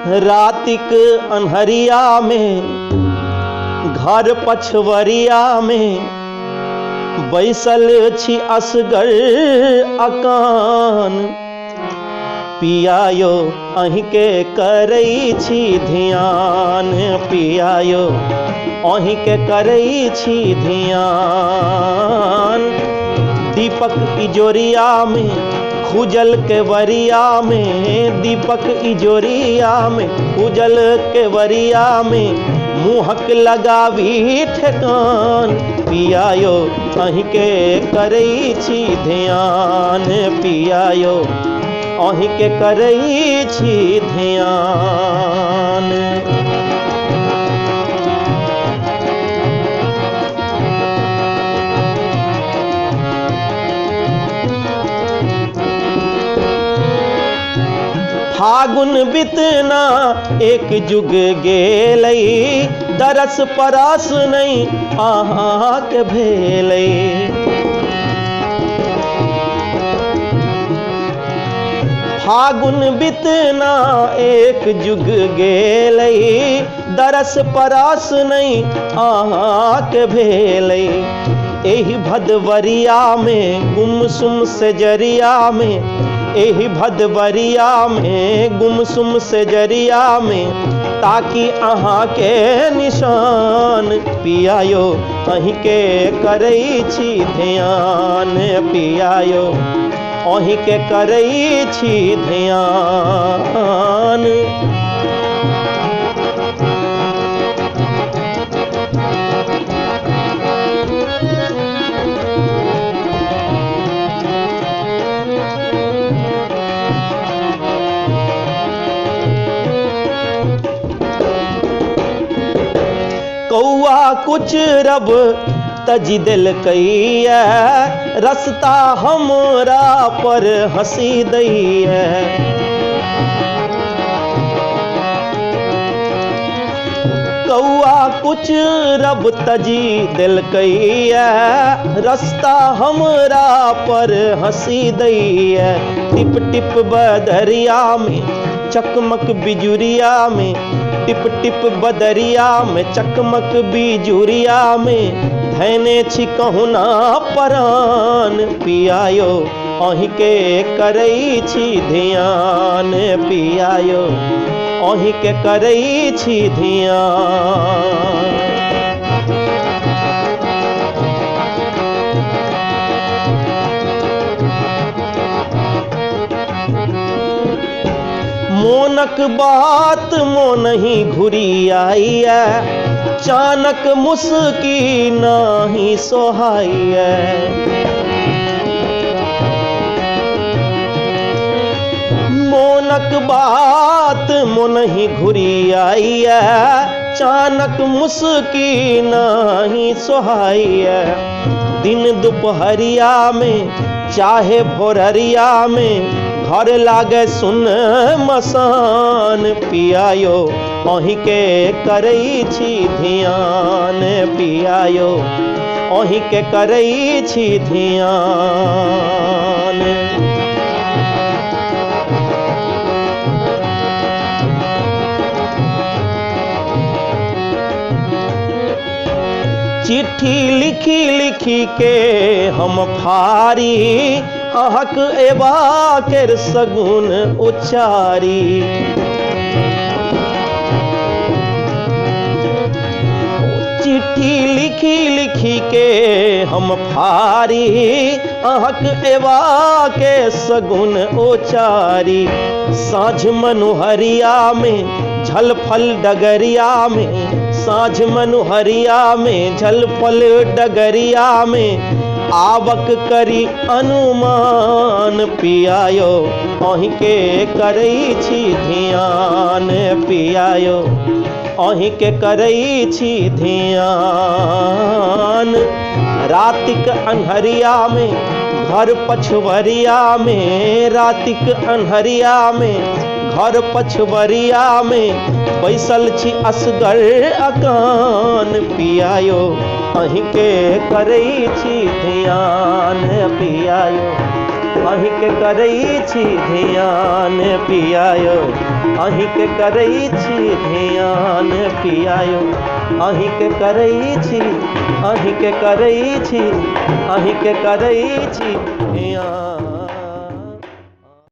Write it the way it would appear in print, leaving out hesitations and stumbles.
रातिक अन्हरिया में घर पछवरिया में बैसल छी असगर अकान। पिया यो अहीं के करई छी ध्यान, पिया यो अहीं के करई छी ध्यान। दीपक इजोरिया में खुजल के वरिया में, दीपक इजोरिया में खुजल के वरिया में मुहक लगावी ठेकान। पिया यो अहीं के करई छी ध्यान, पिया यो अहीं के करई छी ध्यान। फागुन बितना एक जुग गेलई, दरस परस नहीं अहाँ के भेलई। फागुन बितना एक जुग गेलई, दरस परस नहीं अहाँ के भेलई। एही भदवरिया में गुमसुम से जरिया में, एही भदवरिया में गुमसुम से जरिया में ताकि अहाँ के निशान। पिया यो अहीं के करई छी ध्यान, पिया यो अहीं के करई छी ध्यान। कौआ कुछ रब तजी दिल कई है, रस्ता हमरा पर हंसी दई है। कौआ कुछ रब तजी दिल कई है, रस्ता हमरा पर हंसी दई है। टिप टिप बदरिया में चकमक बिजुरिया में, टिप टिप बदरिया में चकमक बिजुरिया में धैने छी कहुना परान। पिया यो अहीं के करई छी ध्यान, पिया यो अहीं के करई छी ध्यान। मोनक बात मोन ही घुरी आई है, चानक मुस्की नाही सोहाई है। मोनक बात मोन ही घुरी आई है, चानक मुस्की नाही सोहाई है। दिन दोपहरिया में चाहे भोररिया में घर लागे सुन मसान। पिया यो अहीं के करई छी ध्यान, पिया यो अहीं के करई छी ध्यान। चिट्ठी लिखी लिखी के हम फारी, अहक एबा केर सगुन उचारी। चिट्ठी लिखी लिखी के हम फारी, अहक एबा के सगुन उचारी। साँझ मनुहरिया में झलफल डगरिया में, साँझ मनुहरिया में झलफल डगरिया में आवक करी अनुमान। पिया यो अहीं के करई छी ध्यान, पिया यो अहीं के करई छी ध्यान। रातिक अन्हरिया में घर पछवरिया में, रातिक अन्हरिया में घर पछवरिया में बैसल छी असगर अकान। पिया यो अहीं के करई छी ध्यान, पिया यो अहीं के करई छी ध्यान पिया यौ अहीं के करई छी ध्यान पिया यौ अहीं के करई छी अहीं के करई छी अहीं के करई छी ध्यान।